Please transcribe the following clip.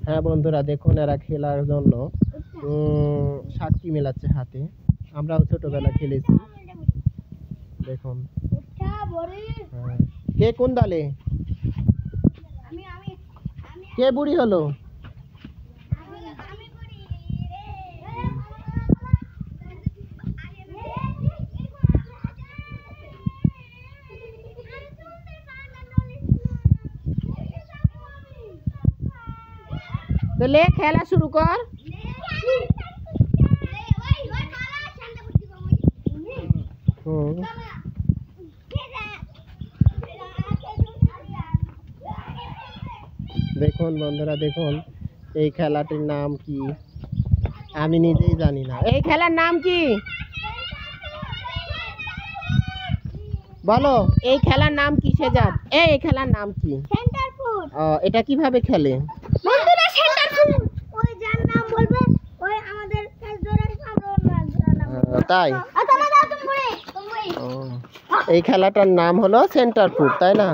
হ্যাঁ বন্ধুরা দেখুন, এরা খেলার জন্য সাক্ষী মেলাচ্ছে হাতে। আমরাও ছোটবেলা খেলেছি। দেখুন কে কোন দলে, কে বুড়ি হলো। তো লে খেলা শুরু কর। দেখুন বন্ধুরা দেখুন, এই খেলাটির নাম কি আমি নিজেই জানি না। এই খেলার নাম কি বলো, এই খেলার নাম কি সেজাদ? এই খেলার নাম কি? সেন্টারফুট। এটা কিভাবে খেলে? বন্ধুরা সেন্টারফুট ওই যার নাম বলবে ওই আমাদের কাছে ধরে আমরা তাই। এই খেলাটার নাম হলো সেন্টারফুট, তাই না?